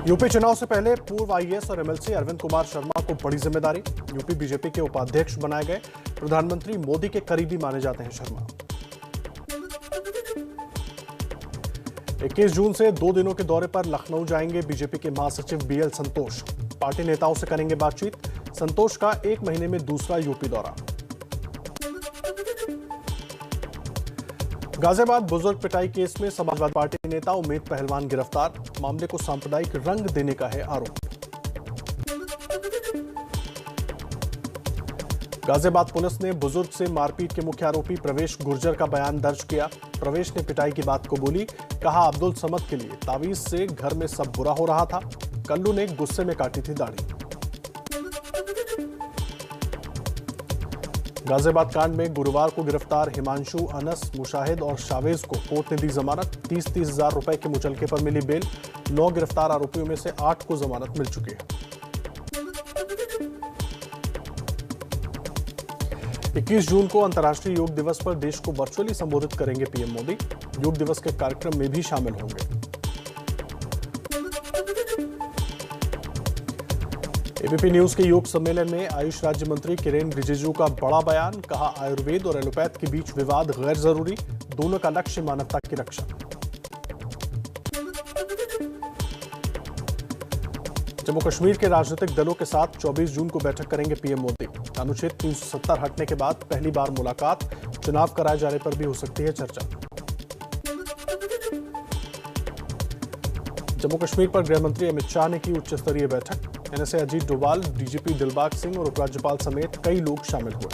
UP चुनाव से पहले पूर्व आईएएस और एमएलसी अरविंद कुमार शर्मा को बड़ी जिम्मेदारी। यूपी बीजेपी के उपाध्यक्ष बनाए गए। प्रधानमंत्री मोदी के करीबी माने जाते हैं शर्मा। 21 जून से 2 दिनों के दौरे पर लखनऊ जाएंगे बीजेपी के महासचिव बीएल संतोष। पार्टी नेताओं से करेंगे बातचीत। संतोष का 1 महीने में दूसरा यूपी दौरा। गाजियाबाद बुजुर्ग पिटाई केस में समाजवादी पार्टी नेता उमेद पहलवान गिरफ्तार। मामले को सांप्रदायिक रंग देने का है आरोप। गाजियाबाद पुलिस ने बुजुर्ग से मारपीट के मुख्य आरोपी प्रवेश गुर्जर का बयान दर्ज किया। प्रवेश ने पिटाई की बात को बोली। कहा, अब्दुल समद के लिए तावीज से घर में सब बुरा हो रहा था। कल्लू ने गुस्से में काटी थी दाढ़ी। गाजियाबाद कांड में गुरुवार को गिरफ्तार हिमांशु, अनस, मुशाहिद और शावेज को कोर्ट ने दी जमानत। 30-30 हजार रुपए के मुचलके पर मिली बेल। 9 गिरफ्तार आरोपियों में से 8 को जमानत मिल चुकी है। 21 जून को अंतर्राष्ट्रीय योग दिवस पर देश को वर्चुअली संबोधित करेंगे पीएम मोदी। योग दिवस के कार्यक्रम में भी शामिल होंगे। एबीपी न्यूज के योग सम्मेलन में आयुष राज्य मंत्री किरेन रिजिजू का बड़ा बयान। कहा, आयुर्वेद और एलोपैथ के बीच विवाद गैर जरूरी। दोनों का लक्ष्य मानवता की रक्षा। जम्मू कश्मीर के राजनीतिक दलों के साथ 24 जून को बैठक करेंगे पीएम मोदी। अनुच्छेद 370 हटने के बाद पहली बार मुलाकात। चुनाव कराए जाने पर भी हो सकती है चर्चा। जम्मू कश्मीर पर गृह मंत्री अमित शाह ने की उच्च स्तरीय बैठक। एनएसए अजीत डोभाल, डीजीपी दिलबाग सिंह और उपराज्यपाल समेत कई लोग शामिल हुए।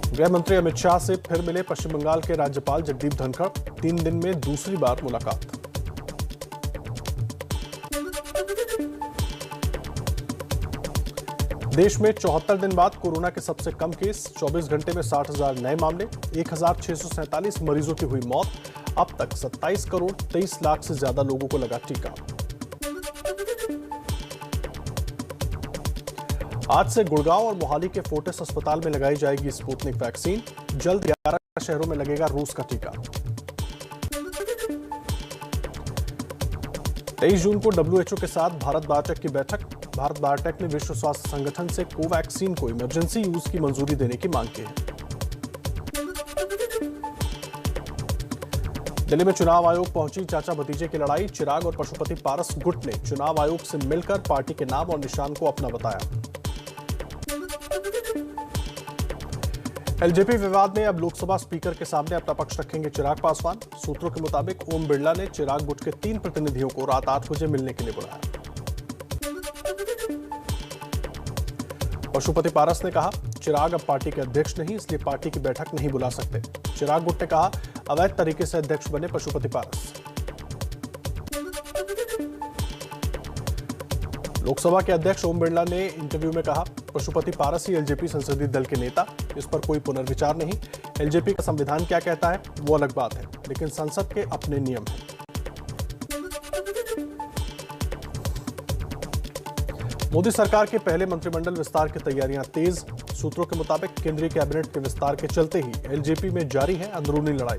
गृह मंत्री अमित शाह से फिर मिले पश्चिम बंगाल के राज्यपाल जगदीप धनखड़। 3 दिन में दूसरी बार मुलाकात। देश में 74 दिन बाद कोरोना के सबसे कम केस। 24 घंटे में 60,000 नए मामले। 1,647 मरीजों की हुई मौत। अब तक 27 करोड़ 23 लाख से ज्यादा लोगों को लगा टीका। आज से गुड़गांव और मोहाली के फोर्टिस अस्पताल में लगाई जाएगी स्पुतनिक वैक्सीन। जल्द 11 शहरों में लगेगा रूस का टीका। 23 जून को डब्ल्यूएचओ के साथ भारत बायोटेक की बैठक। भारत बायोटेक ने विश्व स्वास्थ्य संगठन से कोवैक्सीन को इमरजेंसी यूज की मंजूरी देने की मांग की है। दिल्ली में चुनाव आयोग पहुंची चाचा भतीजे की लड़ाई। चिराग और पशुपति पारस गुट ने चुनाव आयोग से मिलकर पार्टी के नाम और निशान को अपना बताया। एलजेपी विवाद में अब लोकसभा स्पीकर के सामने अपना पक्ष रखेंगे चिराग पासवान। सूत्रों के मुताबिक ओम बिरला ने चिराग गुट के 3 प्रतिनिधियों को रात 8 बजे मिलने के लिए बुलाया। पशुपति पारस ने कहा, चिराग अब पार्टी के अध्यक्ष नहीं, इसलिए पार्टी की बैठक नहीं बुला सकते। चिराग गुट ने कहा, अवैध तरीके से अध्यक्ष बने पशुपति पारस। लोकसभा के अध्यक्ष ओम बिरला ने इंटरव्यू में कहा, पशुपति पारस ही एलजेपी संसदीय दल के नेता। इस पर कोई पुनर्विचार नहीं। एलजेपी का संविधान क्या कहता है वो अलग बात है, लेकिन संसद के अपने नियम हैं। मोदी सरकार के पहले मंत्रिमंडल विस्तार की तैयारियां तेज। सूत्रों के मुताबिक केंद्रीय कैबिनेट के विस्तार के चलते ही एलजेपी में जारी है अंदरूनी लड़ाई।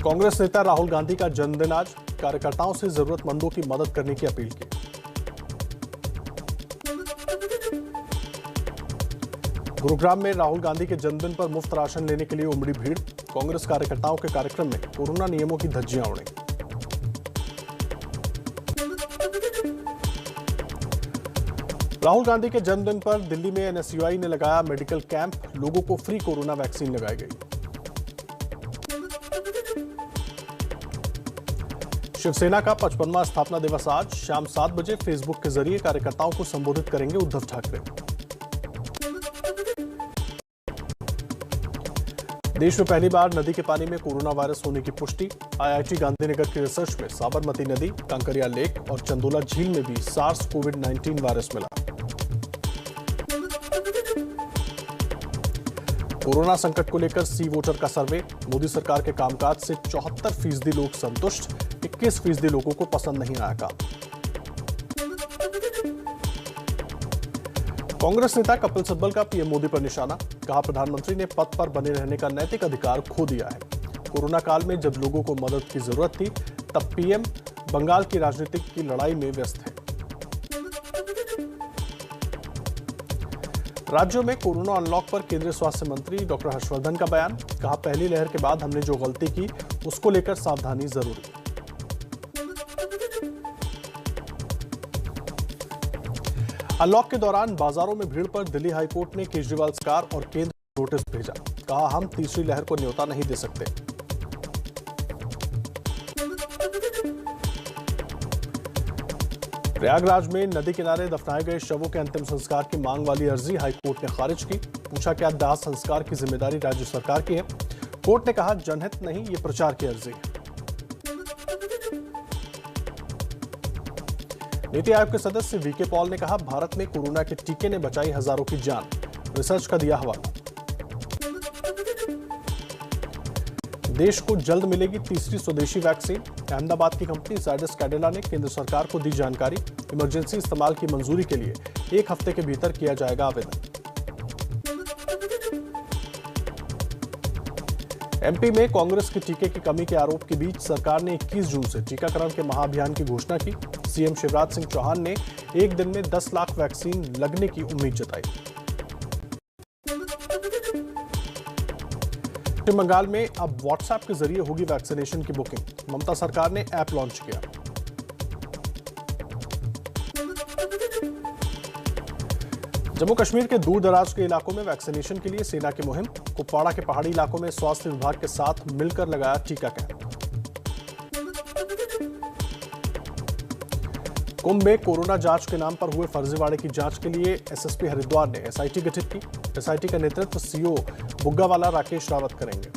कांग्रेस नेता राहुल गांधी का जन्मदिन आज। कार्यकर्ताओं से जरूरतमंदों की मदद करने की अपील की। गुरुग्राम में राहुल गांधी के जन्मदिन पर मुफ्त राशन लेने के लिए उमड़ी भीड़। कांग्रेस कार्यकर्ताओं के कार्यक्रम में कोरोना नियमों की धज्जियां उड़ी। राहुल गांधी के जन्मदिन पर दिल्ली में एनएसयूआई ने लगाया मेडिकल कैंप। लोगों को फ्री कोरोना वैक्सीन लगाई गई। शिवसेना का 55वां स्थापना दिवस आज। शाम 7 बजे फेसबुक के जरिए कार्यकर्ताओं को संबोधित करेंगे उद्धव ठाकरे। देश में पहली बार नदी के पानी में कोरोना वायरस होने की पुष्टि। आईआईटी गांधीनगर की रिसर्च में साबरमती नदी, कांकरिया लेक और चंदोला झील में भी सार्स कोविड-19 वायरस मिला। कोरोना संकट को लेकर सी वोटर का सर्वे। मोदी सरकार के कामकाज से 74% लोग संतुष्ट। 21% लोगों को पसंद नहीं आया काम। कांग्रेस नेता कपिल सिब्बल का पीएम मोदी पर निशाना, कहा प्रधानमंत्री ने पद पर बने रहने का नैतिक अधिकार खो दिया है। कोरोना काल में जब लोगों को मदद की जरूरत थी तब पीएम बंगाल की राजनीतिक की लड़ाई में व्यस्त है। राज्यों में कोरोना अनलॉक पर केंद्रीय स्वास्थ्य मंत्री डॉक्टर हर्षवर्धन का बयान, कहा पहली लहर के बाद हमने जो गलती की उसको लेकर सावधानी जरूरी। अनलॉक के दौरान बाजारों में भीड़ पर दिल्ली हाईकोर्ट ने केजरीवाल सरकार और केंद्र को नोटिस भेजा, कहा हम तीसरी लहर को न्योता नहीं दे सकते। प्रयागराज में नदी किनारे दफनाए गए शवों के अंतिम संस्कार की मांग वाली अर्जी हाईकोर्ट ने खारिज की, पूछा क्या दाह संस्कार की जिम्मेदारी राज्य सरकार की है। कोर्ट ने कहा जनहित नहीं, ये प्रचार की अर्जी है। नीति आयोग के सदस्य वीके पॉल ने कहा भारत में कोरोना के टीके ने बचाई हजारों की जान, रिसर्च का दिया हवाला। देश को जल्द मिलेगी तीसरी स्वदेशी वैक्सीन, अहमदाबाद की कंपनी जायडस कैडिला ने केंद्र सरकार को दी जानकारी। इमरजेंसी इस्तेमाल की मंजूरी के लिए 1 हफ्ते के भीतर किया जाएगा आवेदन। एमपी में कांग्रेस के टीके की कमी के आरोप के बीच सरकार ने 21 जून से टीकाकरण के महाअभियान की घोषणा की। सीएम शिवराज सिंह चौहान ने एक दिन में 10 लाख वैक्सीन लगने की उम्मीद जताई। पश्चिम बंगाल में अब व्हाट्सएप के जरिए होगी वैक्सीनेशन की बुकिंग, ममता सरकार ने ऐप लॉन्च किया। जम्मू कश्मीर के दूर दराज के इलाकों में वैक्सीनेशन के लिए सेना की मुहिम, कुपवाड़ा के पहाड़ी इलाकों में स्वास्थ्य विभाग के साथ मिलकर लगाया टीका कैंप। कुंभ में कोरोना जांच के नाम पर हुए फर्जीवाड़े की जांच के लिए एसएसपी हरिद्वार ने एसआईटी गठित की। एसआईटी का नेतृत्व सीओ बुग्गावाला राकेश रावत करेंगे।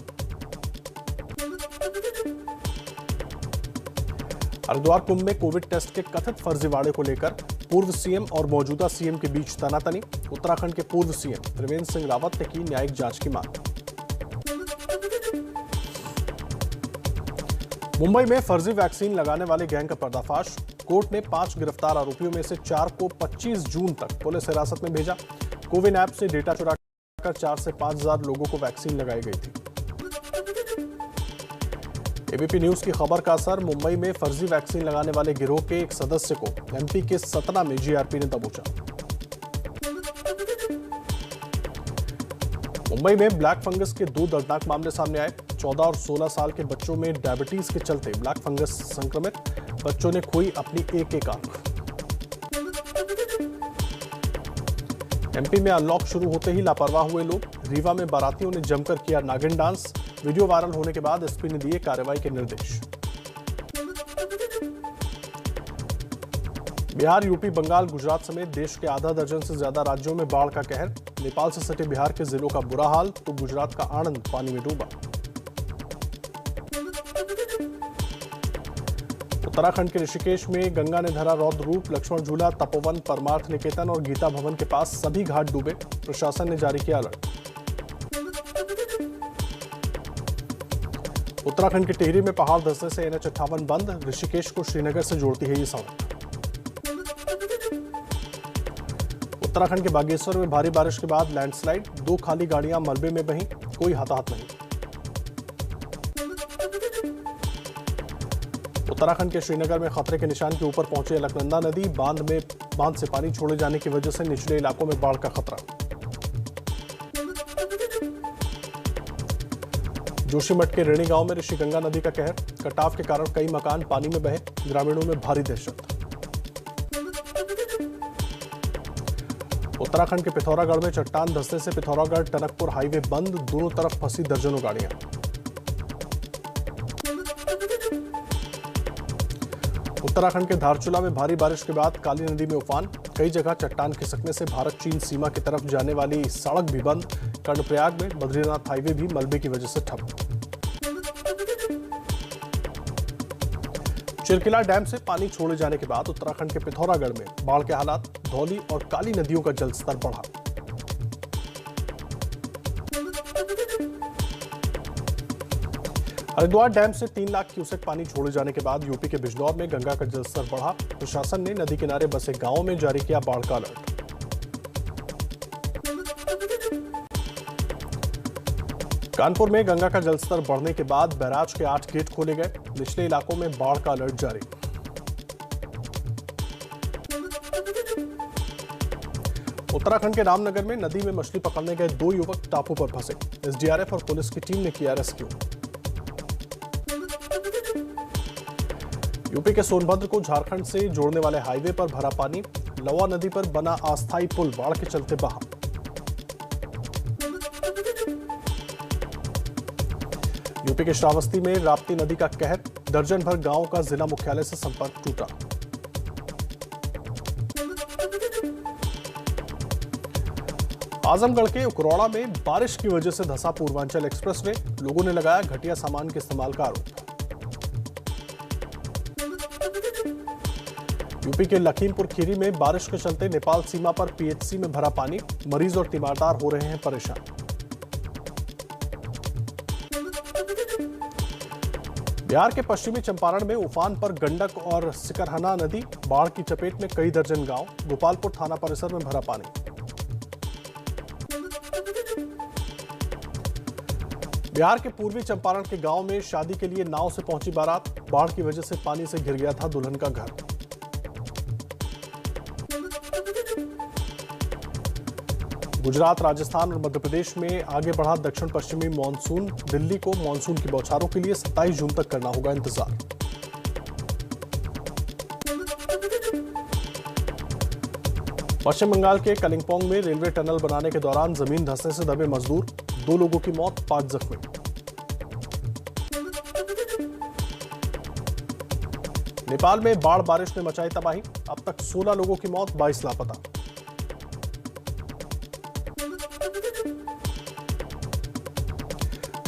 हरिद्वार कुंभ में कोविड टेस्ट के कथित फर्जीवाड़े को लेकर पूर्व सीएम और मौजूदा सीएम के बीच तनातनी, उत्तराखंड के पूर्व सीएम त्रिवेंद्र सिंह रावत ने की न्यायिक जांच की मांग। मुंबई में फर्जी वैक्सीन लगाने वाले गैंग का पर्दाफाश, कोर्ट ने 5 गिरफ्तार आरोपियों में से 4 को 25 जून तक पुलिस हिरासत में भेजा। कोविन ऐप से डेटा चुराकर 4 से 5 हजार लोगों को वैक्सीन लगाई गई थी। एबीपी न्यूज की खबर का असर, मुंबई में फर्जी वैक्सीन लगाने वाले गिरोह के एक सदस्य को एमपी के सतना में जीआरपी ने दबोचा। मुंबई में ब्लैक फंगस के 2 दर्दनाक मामले सामने आए। 14 और 16 साल के बच्चों में डायबिटीज के चलते ब्लैक फंगस संक्रमित, बच्चों ने खोई अपनी एक आंख। एमपी में अनलॉक शुरू होते ही लापरवाह हुए लोग, रीवा में बारातियों ने जमकर किया नागिन डांस। वीडियो वायरल होने के बाद एसपी ने दिए कार्रवाई के निर्देश। बिहार, यूपी, बंगाल, गुजरात समेत देश के आधा दर्जन से ज्यादा राज्यों में बाढ़ का कहर। नेपाल से सटे बिहार के जिलों का बुरा हाल, तो गुजरात का आणंद पानी में डूबा। उत्तराखंड के ऋषिकेश में गंगा ने धरा रौद्र रूप, लक्ष्मण झूला, तपोवन, परमार्थ निकेतन और गीता भवन के पास सभी घाट डूबे, प्रशासन ने जारी किया अलर्ट। उत्तराखंड के टिहरी में पहाड़ धंसने से NH-58 बंद, ऋषिकेश को श्रीनगर से जोड़ती है ये सड़क। उत्तराखंड के बागेश्वर में भारी बारिश के बाद लैंडस्लाइड, 2 खाली गाड़ियां मलबे में बहीं, कोई हताहत नहीं। उत्तराखंड के श्रीनगर में खतरे के निशान के ऊपर पहुंची अलकनंदा नदी, बांध से पानी छोड़े जाने की वजह से निचले इलाकों में बाढ़ का खतरा। जोशीमठ के रेणी गांव में ऋषि गंगा नदी का कहर, कटाव के कारण कई मकान पानी में बहे, ग्रामीणों में भारी दहशत। उत्तराखंड के पिथौरागढ़ में चट्टान धंसने से पिथौरागढ़ टनकपुर हाईवे बंद, दोनों तरफ फंसी दर्जनों गाड़ियां। उत्तराखंड के धारचूला में भारी बारिश के बाद काली नदी में उफान, कई जगह चट्टान खिसकने से भारत चीन सीमा की तरफ जाने वाली सड़क भी बंद। कर्णप्रयाग में बद्रीनाथ हाईवे भी मलबे की वजह से ठप। चिरकिला डैम से पानी छोड़े जाने के बाद उत्तराखंड के पिथौरागढ़ में बाढ़ के हालात, धौली और काली नदियों का जलस्तर बढ़ा। हरिद्वार डैम से 3 लाख क्यूसेक पानी छोड़े जाने के बाद यूपी के बिजनौर में गंगा का जलस्तर बढ़ा। प्रशासन ने नदी किनारे बसे गांवों में जारी किया बाढ़ का अलर्ट। कानपुर में गंगा का जलस्तर बढ़ने के बाद बैराज के 8 गेट खोले गए। निचले इलाकों में बाढ़ का अलर्ट जारी। उत्तराखंड के रामनगर में नदी में मछली पकड़ने गए 2 युवक टापू पर फंसे। एसडीआरएफ और पुलिस की टीम ने किया रेस्क्यू। यूपी के सोनभद्र को झारखंड से जोड़ने वाले हाईवे पर भरा पानी। लवा नदी पर बना अस्थायी पुल बाढ़ के चलते बहा। यूपी के श्रावस्ती में राप्ती नदी का कहर। दर्जन भर गांवों का जिला मुख्यालय से संपर्क टूटा। आजमगढ़ के उकरौड़ा में बारिश की वजह से धंसा पूर्वांचल एक्सप्रेसवे। लोगों ने लगाया घटिया सामान के इस्तेमाल का आरोप। यूपी के लखीमपुर खीरी में बारिश के चलते नेपाल सीमा पर पीएचसी में भरा पानी। मरीज और तीमारदार हो रहे हैं परेशान। बिहार के पश्चिमी चंपारण में उफान पर गंडक और सिकरहना नदी। बाढ़ की चपेट में कई दर्जन गांव। गोपालपुर थाना परिसर में भरा पानी। बिहार के पूर्वी चंपारण के गांव में शादी के लिए नाव से पहुंची बारात। बाढ़ की वजह से पानी से घिर गया था दुल्हन का घर। गुजरात, राजस्थान और मध्य प्रदेश में आगे बढ़ा दक्षिण पश्चिमी मानसून। दिल्ली को मानसून की बौछारों के लिए 27 जून तक करना होगा इंतजार। पश्चिम बंगाल के कलिंपोंग में रेलवे टनल बनाने के दौरान जमीन धंसने से दबे मजदूर। 2 लोगों की मौत, 5 जख्मी। नेपाल में बाढ़ बारिश ने मचाई तबाही। अब तक 16 लोगों की मौत, 22 लापता।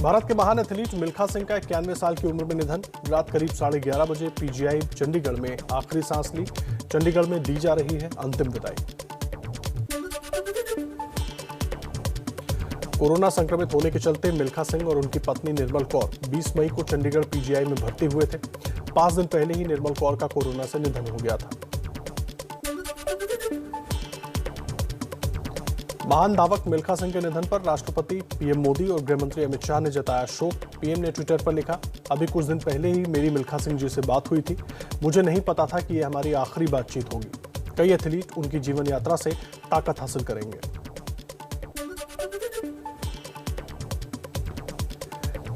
भारत के महान एथलीट मिल्खा सिंह का 91 साल की उम्र में निधन। रात करीब 11:30 बजे पीजीआई चंडीगढ़ में आखिरी सांस ली। चंडीगढ़ में दी जा रही है अंतिम विदाई। कोरोना संक्रमित होने के चलते मिल्खा सिंह और उनकी पत्नी निर्मल कौर 20 मई को चंडीगढ़ पीजीआई में भर्ती हुए थे। 5 दिन पहले ही निर्मल कौर का कोरोना से निधन हो गया था। महान धावक मिल्खा सिंह के निधन पर राष्ट्रपति, पीएम मोदी और गृहमंत्री अमित शाह ने जताया शोक। पीएम ने ट्विटर पर लिखा, अभी कुछ दिन पहले ही मेरी मिल्खा सिंह जी से बात हुई थी। मुझे नहीं पता था कि यह हमारी आखिरी बातचीत होगी। कई एथलीट उनकी जीवन यात्रा से ताकत हासिल करेंगे।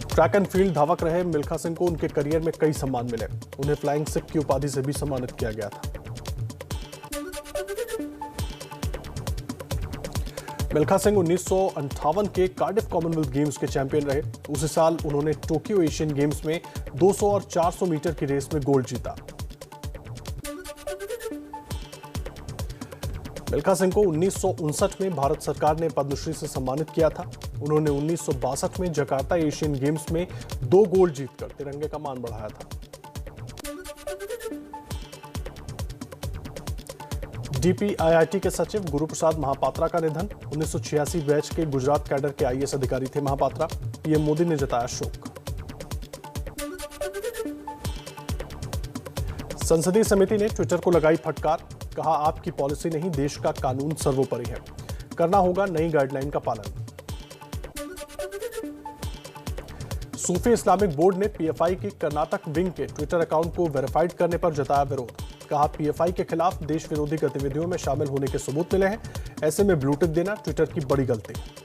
ट्रैक एंड फील्ड धावक रहे मिल्खा सिंह को उनके करियर में कई सम्मान मिले। उन्हें फ्लाइंग सिख की उपाधि से भी सम्मानित किया गया था। मिल्खा सिंह 1958 के कार्डिफ कॉमनवेल्थ गेम्स के चैंपियन रहे। उसी साल उन्होंने टोक्यो एशियन गेम्स में 200 और 400 मीटर की रेस में गोल्ड जीता। मिल्खा सिंह को 1959 में भारत सरकार ने पद्मश्री से सम्मानित किया था। उन्होंने 1962 में जकार्ता एशियन गेम्स में 2 गोल्ड जीतकर तिरंगे का मान बढ़ाया था। डीपीआईआईटी के सचिव गुरु प्रसाद महापात्रा का निधन। 1986 बैच के गुजरात कैडर के आईएएस अधिकारी थे महापात्रा। पीएम मोदी ने जताया शोक। संसदीय समिति ने ट्विटर को लगाई फटकार। कहा, आपकी पॉलिसी नहीं, देश का कानून सर्वोपरि है। करना होगा नई गाइडलाइन का पालन। सूफी इस्लामिक बोर्ड ने पीएफआई की कर्नाटक विंग के ट्विटर अकाउंट को वेरीफाइड करने पर जताया विरोध। कहा, पीएफआई के खिलाफ देश विरोधी गतिविधियों में शामिल होने के सबूत मिले हैं। ऐसे में ब्लू टिक देना ट्विटर की बड़ी गलती है।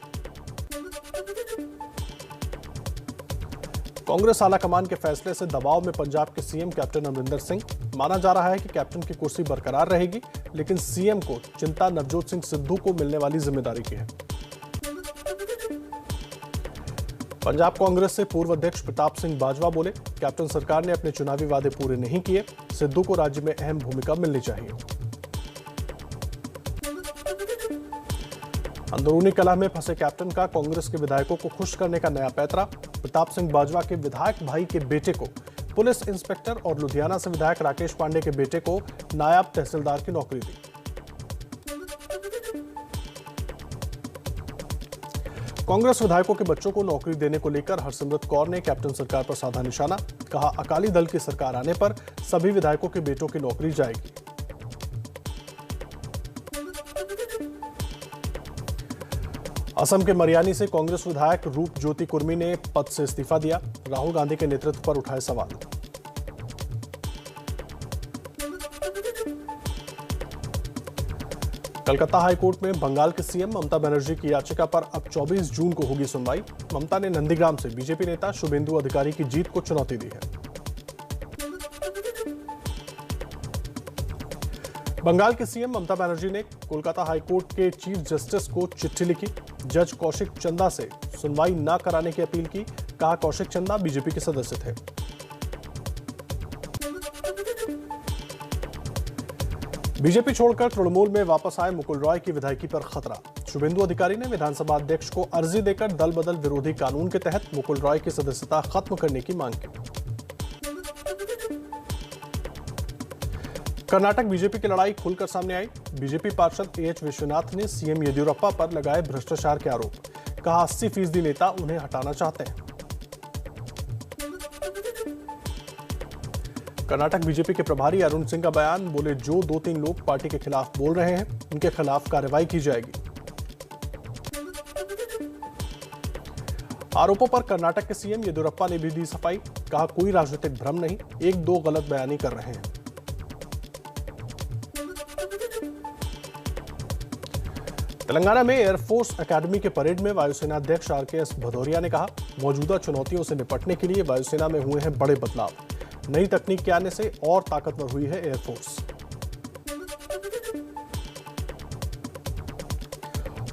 कांग्रेस आलाकमान के फैसले से दबाव में पंजाब के सीएम कैप्टन अमरिंदर सिंह। माना जा रहा है कि कैप्टन की कुर्सी बरकरार रहेगी, लेकिन सीएम को चिंता नवजोत सिंह सिद्धू को मिलने वाली जिम्मेदारी की है। पंजाब कांग्रेस से पूर्व अध्यक्ष प्रताप सिंह बाजवा बोले, कैप्टन सरकार ने अपने चुनावी वादे पूरे नहीं किए। सिद्धू को राज्य में अहम भूमिका मिलनी चाहिए। अंदरूनी कलह में फंसे कैप्टन का कांग्रेस के विधायकों को खुश करने का नया पैंतरा। प्रताप सिंह बाजवा के विधायक भाई के बेटे को पुलिस इंस्पेक्टर और लुधियाना से विधायक राकेश पांडे के बेटे को नायब तहसीलदार की नौकरी दी। कांग्रेस विधायकों के बच्चों को नौकरी देने को लेकर हरसिमरत कौर ने कैप्टन सरकार पर साधा निशाना। कहा, अकाली दल की सरकार आने पर सभी विधायकों के बेटों की नौकरी जाएगी। असम के मरियानी से कांग्रेस विधायक रूप ज्योति कुर्मी ने पद से इस्तीफा दिया। राहुल गांधी के नेतृत्व पर उठाए सवाल। कलकत्ता हाईकोर्ट में बंगाल के सीएम ममता बनर्जी की याचिका पर अब 24 जून को होगी सुनवाई। ममता ने नंदीग्राम से बीजेपी नेता शुभेंदु अधिकारी की जीत को चुनौती दी है। बंगाल के सीएम ममता बनर्जी ने कोलकाता हाईकोर्ट के चीफ जस्टिस को चिट्ठी लिखी। जज कौशिक चंदा से सुनवाई न कराने की अपील की। कहा, कौशिक चंदा बीजेपी के सदस्य थे। बीजेपी छोड़कर तृणमूल में वापस आए मुकुल रॉय की विधायकी पर खतरा। शुभेंदु अधिकारी ने विधानसभा अध्यक्ष को अर्जी देकर दल बदल विरोधी कानून के तहत मुकुल रॉय की सदस्यता खत्म करने की मांग की। कर्नाटक बीजेपी की लड़ाई खुलकर सामने आई। बीजेपी पार्षद एएच विश्वनाथ ने सीएम येदियुरप्पा पर लगाए भ्रष्टाचार के आरोप। कहा, 80% नेता उन्हें हटाना चाहते हैं। कर्नाटक बीजेपी के प्रभारी अरुण सिंह का बयान। बोले, जो 2-3 लोग पार्टी के खिलाफ बोल रहे हैं उनके खिलाफ कार्रवाई की जाएगी। आरोपों पर कर्नाटक के सीएम येदियुरप्पा ने भी दी सफाई। कहा, कोई राजनीतिक भ्रम नहीं, 1-2 गलत बयानी कर रहे हैं। तेलंगाना में एयरफोर्स एकेडमी के परेड में वायुसेना अध्यक्ष आरकेएस भदौरिया ने कहा, मौजूदा चुनौतियों से निपटने के लिए वायुसेना में हुए हैं बड़े बदलाव। नई तकनीक के आने से और ताकतवर हुई है एयरफोर्स।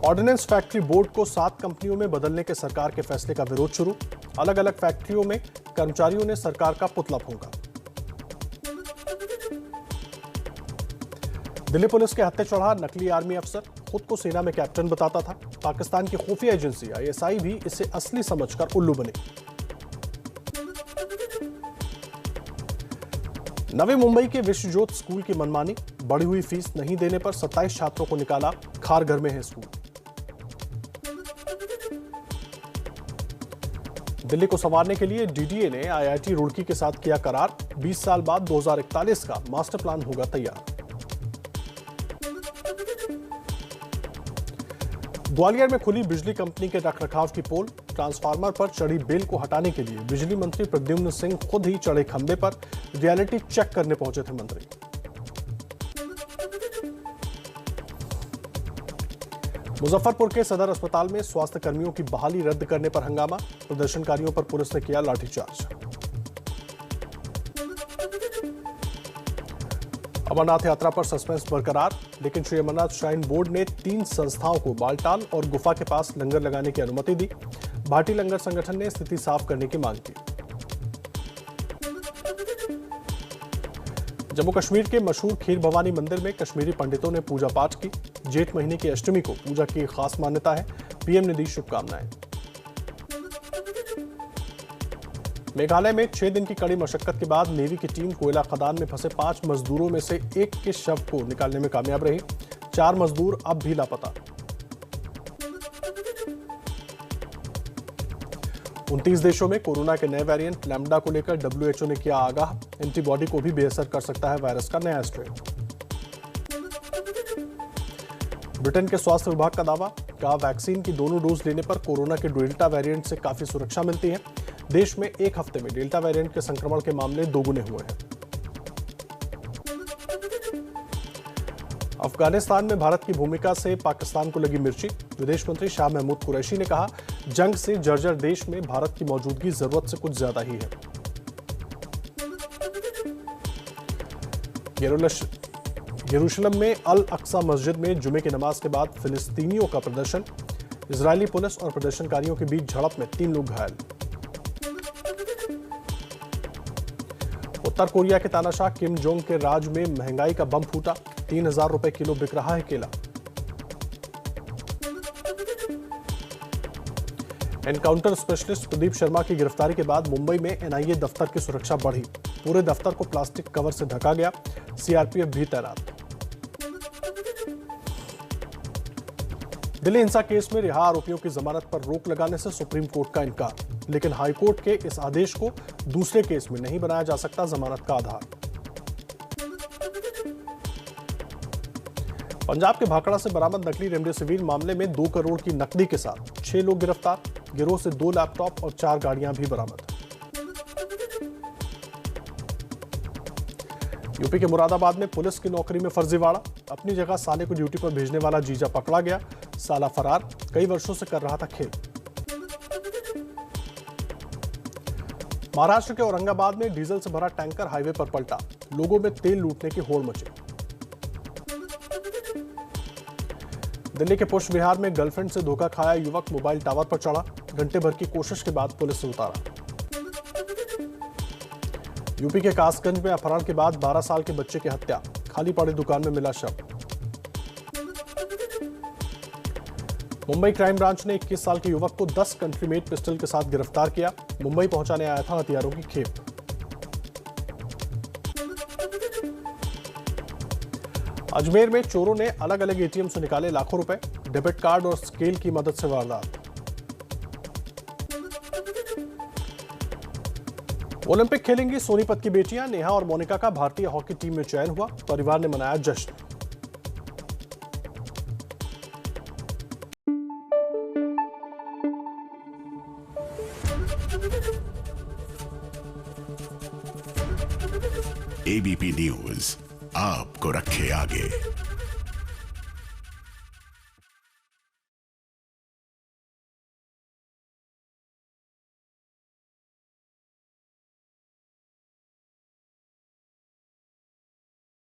ऑर्डिनेंस फैक्ट्री बोर्ड को 7 कंपनियों में बदलने के सरकार के फैसले का विरोध शुरू। अलग अलग फैक्ट्रियों में कर्मचारियों ने सरकार का पुतला फूंका। दिल्ली पुलिस के हत्थे चढ़ा नकली आर्मी अफसर। खुद को सेना में कैप्टन बताता था। पाकिस्तान की खुफिया एजेंसी आईएसआई भी इसे असली समझकर उल्लू बनी। नवी मुंबई के विश्वज्योत स्कूल की मनमानी। बढ़ी हुई फीस नहीं देने पर 27 छात्रों को निकाला। खारघर में है स्कूल। दिल्ली को संवारने के लिए डीडीए ने आईआईटी रुड़की के साथ किया करार। 20 साल बाद 2041 का मास्टर प्लान होगा तैयार। ग्वालियर में खुली बिजली कंपनी के रखरखाव की पोल। ट्रांसफार्मर पर चढ़ी बेल को हटाने के लिए बिजली मंत्री प्रद्युम्न सिंह खुद ही चढ़े खंबे पर। रियलिटी चेक करने पहुंचे थे मंत्री। मुजफ्फरपुर के सदर अस्पताल में स्वास्थ्य कर्मियों की बहाली रद्द करने पर हंगामा। प्रदर्शनकारियों पर पुलिस ने किया लाठीचार्ज। अमरनाथ यात्रा पर सस्पेंस बरकरार, लेकिन श्री अमरनाथ श्राइन बोर्ड ने 3 संस्थाओं को बालटाल और गुफा के पास लंगर लगाने की अनुमति दी। भाटी लंगर संगठन ने स्थिति साफ करने की मांग की। जम्मू कश्मीर के मशहूर खीर भवानी मंदिर में कश्मीरी पंडितों ने पूजा पाठ की। जेठ महीने की अष्टमी को पूजा की खास मान्यता है। पीएम ने दी शुभकामनाएं। मेघालय में 6 दिन की कड़ी मशक्कत के बाद नेवी की टीम कोयला खदान में फंसे 5 मजदूरों में से एक के शव को निकालने में कामयाब रही। 4 मजदूर अब भी लापता। 29 देशों में कोरोना के नए वेरिएंट लैम्डा को लेकर डब्ल्यूएचओ ने किया आगाह। एंटीबॉडी को भी बेअसर कर सकता है वायरस का नया स्ट्रेन। ब्रिटेन के स्वास्थ्य विभाग का दावा। कहा, वैक्सीन की दोनों डोज लेने पर कोरोना के डेल्टा वेरिएंट से काफी सुरक्षा मिलती है। देश में एक हफ्ते में डेल्टा वेरिएंट के संक्रमण के मामले 2 गुने हुए हैं। अफगानिस्तान में भारत की भूमिका से पाकिस्तान को लगी मिर्ची। विदेश मंत्री शाह महमूद कुरैशी ने कहा, जंग से जर्जर देश में भारत की मौजूदगी जरूरत से कुछ ज्यादा ही है। यरूशलेम में अल अक्सा मस्जिद में जुमे की नमाज के बाद फिलिस्तीनियों का प्रदर्शन। इजरायली पुलिस और प्रदर्शनकारियों के बीच झड़प में 3 लोग घायल। उत्तर कोरिया के तानाशाह किम जोंग के राज में महंगाई का बम फूटा। 3000 रुपए किलो बिक रहा है केला। एनकाउंटर स्पेशलिस्ट प्रदीप शर्मा की गिरफ्तारी के बाद मुंबई में एनआईए दफ्तर की सुरक्षा बढ़ी। पूरे दफ्तर को प्लास्टिक कवर से ढका गया। सीआरपीएफ भी तैनात। दिल्ली हिंसा केस में रिहा आरोपियों की जमानत पर रोक लगाने से सुप्रीम कोर्ट का इनकार, लेकिन हाईकोर्ट के इस आदेश को दूसरे केस में नहीं बनाया जा सकता जमानत का आधार। पंजाब के भाखड़ा से बरामद नकली रेमडेसिविर मामले में 2 करोड़ की नकदी के साथ 6 लोग गिरफ्तार। गिरोह से 2 लैपटॉप और 4 गाड़ियां भी बरामद। यूपी के मुरादाबाद में पुलिस की नौकरी में फर्जीवाड़ा। अपनी जगह साले को ड्यूटी पर भेजने वाला जीजा पकड़ा गया। साला फरार, कई वर्षों से कर रहा था खेल। महाराष्ट्र के औरंगाबाद में डीजल से भरा टैंकर हाईवे पर पलटा। लोगों में तेल लूटने की होड़ मची। दिल्ली के पुष्प विहार में गर्लफ्रेंड से धोखा खाया युवक मोबाइल टावर पर चढ़ा। घंटे भर की कोशिश के बाद पुलिस से उतारा। यूपी के कासगंज में अपहरण के बाद 12 साल के बच्चे की हत्या। खाली पड़ी दुकान में मिला शव। मुंबई क्राइम ब्रांच ने 21 साल के युवक को 10 कंट्री मेड पिस्टल के साथ गिरफ्तार किया। मुंबई पहुंचाने आया था हथियारों की खेप। अजमेर में चोरों ने अलग अलग एटीएम से निकाले लाखों रुपए। डेबिट कार्ड और स्केल की मदद से वारदात। ओलंपिक खेलेंगी सोनीपत की बेटियां। नेहा और मोनिका का भारतीय हॉकी टीम में चयन हुआ। परिवार ने मनाया जश्न। एबीपी न्यूज आपको रखे आगे।